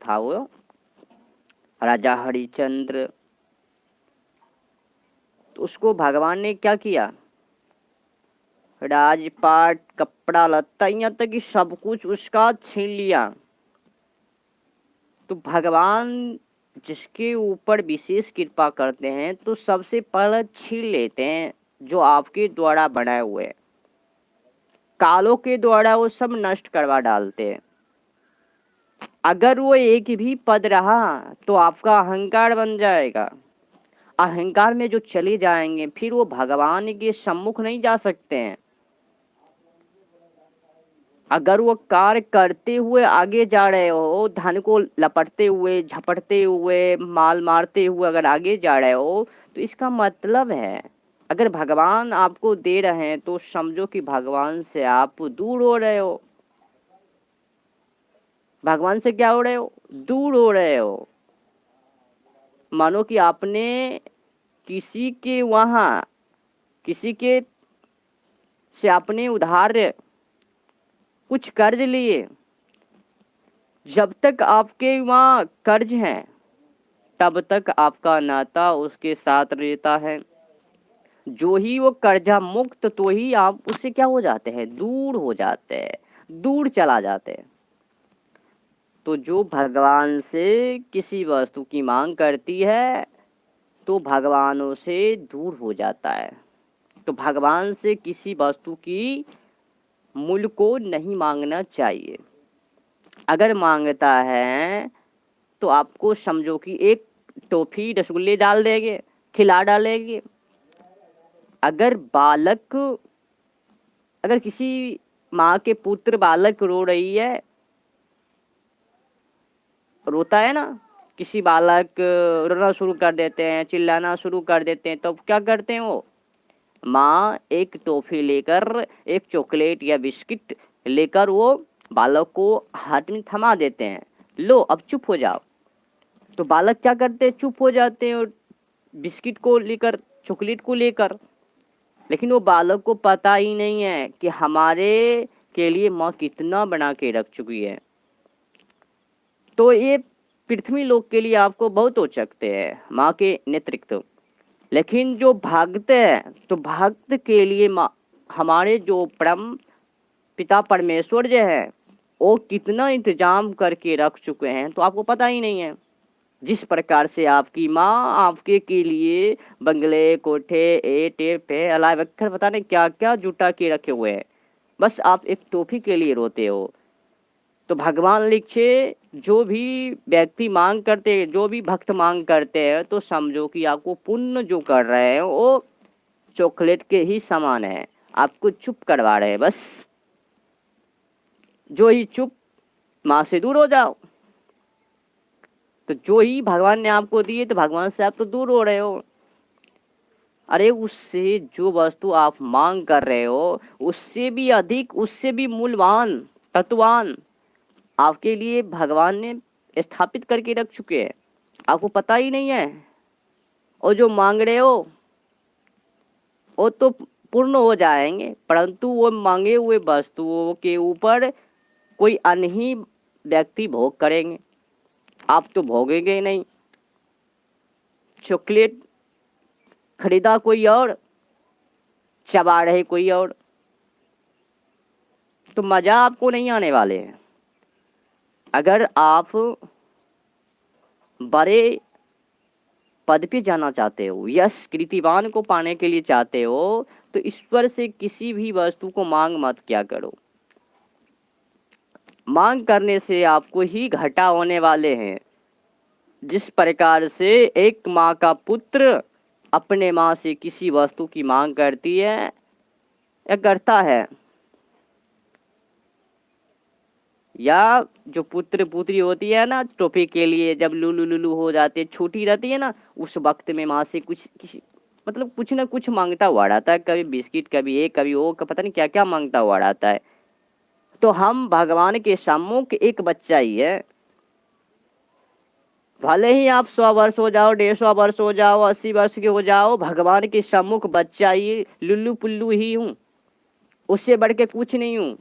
था वो राजा हरिश्चंद्र। तो उसको भगवान ने क्या किया, राजपाट, कपड़ा लत्ता, यहाँ तक कि सब कुछ उसका छीन लिया। तो भगवान जिसके ऊपर विशेष कृपा करते हैं तो सबसे पहले छीन लेते हैं जो आपके द्वारा बनाए हुए, कालों के द्वारा वो सब नष्ट करवा डालते हैं। अगर वो एक भी पद रहा तो आपका अहंकार बन जाएगा। अहंकार में जो चले जाएंगे फिर वो भगवान के सम्मुख नहीं जा सकते हैं। अगर वो कार्य करते हुए आगे जा रहे हो, धन को लपटते हुए, झपटते हुए, माल मारते हुए अगर आगे जा रहे हो तो इसका मतलब है अगर भगवान आपको दे रहे हैं तो समझो कि भगवान से आप दूर हो रहे हो। भगवान से क्या हो रहे हो, दूर हो रहे हो। मानो कि आपने किसी के वहां, किसी के से आपने उधार कुछ कर्ज लिए, जब तक आपके वहाँ कर्ज हैं तब तक आपका नाता उसके साथ रहता है। जो ही वो कर्जा मुक्त तो ही आप उससे क्या हो जाते हैं, दूर हो जाते हैं, दूर चला जाते हैं। तो जो भगवान से किसी वस्तु की मांग करती है तो भगवान उसे दूर हो जाता है। तो भगवान से किसी वस्तु की मूल्य को नहीं मांगना चाहिए। अगर मांगता है तो आपको समझो कि एक टॉफी रसगुल्ले डाल देंगे, खिला डालेंगे। अगर बालक, अगर किसी माँ के पुत्र बालक रो रही है, रोता है ना, किसी बालक रोना शुरू कर देते हैं, चिल्लाना शुरू कर देते हैं, तो क्या करते हैं वो, माँ एक टॉफी लेकर, एक चॉकलेट या बिस्किट लेकर वो बालक को हाथ में थमा देते हैं, लो अब चुप हो जाओ। तो बालक क्या करते हैं, चुप हो जाते हैं और बिस्किट को लेकर, चॉकलेट को लेकर। लेकिन वो बालक को पता ही नहीं है कि हमारे के लिए माँ कितना बना के रख चुकी है। तो ये पृथ्वी लोक के लिए आपको बहुत हो सकते हैं माँ के नेतृत्व। लेकिन जो भक्त है तो भक्त के लिए माँ, हमारे जो परम पिता परमेश्वर जो है वो कितना इंतजाम करके रख चुके हैं तो आपको पता ही नहीं है। जिस प्रकार से आपकी माँ आपके के लिए बंगले, कोठे, ए टेप है, अलाय वक्कर पता नहीं क्या क्या जुटा के रखे हुए हैं, बस आप एक टोपी के लिए रोते हो। तो भगवान लिखे जो भी व्यक्ति मांग करते, जो भी भक्त मांग करते हैं तो समझो कि आपको पुण्य जो कर रहे हैं वो चॉकलेट के ही समान है, आपको चुप करवा रहे हैं। बस जो ही चुप, माँ से दूर हो जाओ। तो जो ही भगवान ने आपको दिए तो भगवान से आप तो दूर हो रहे हो। अरे उससे जो वस्तु आप मांग कर रहे हो उससे भी अधिक, उससे भी मूल्यवान, तत्वान आपके लिए भगवान ने स्थापित करके रख चुके हैं, आपको पता ही नहीं है। और जो मांग रहे हो वो तो पूर्ण हो जाएंगे, परंतु वो मांगे हुए वस्तुओं के ऊपर कोई अन्य ही व्यक्ति भोग करेंगे, आप तो भोगेंगे ही नहीं। चॉकलेट खरीदा कोई और, चबा रहे कोई और, तो मजा आपको नहीं आने वाले हैं। अगर आप बड़े पद पे जाना चाहते हो, यश कीर्तिमान को पाने के लिए चाहते हो तो ईश्वर से किसी भी वस्तु को मांग मत क्या करो। मांग करने से आपको ही घाटा होने वाले हैं। जिस प्रकार से एक माँ का पुत्र अपने माँ से किसी वस्तु की मांग करती है या करता है, या जो पुत्र पुत्री होती है ना टॉफी के लिए, जब लुलू लुलू हो जाती है, छोटी रहती है ना, उस वक्त में माँ से कुछ किसी मतलब कुछ ना कुछ मांगता हुआ रहता है, कभी बिस्किट, कभी ये, कभी वो, पता नहीं क्या क्या मांगता हुआ रहता है। तो हम भगवान के सम्मुख एक बच्चा ही है। भले ही आप 100 वर्ष हो जाओ, 150 वर्ष हो जाओ, 80 वर्ष के हो जाओ, भगवान के सम्मुख बच्चा ही, लुल्लू पुल्लू ही हूँ, उससे बढ़ के कुछ नहीं हूँ।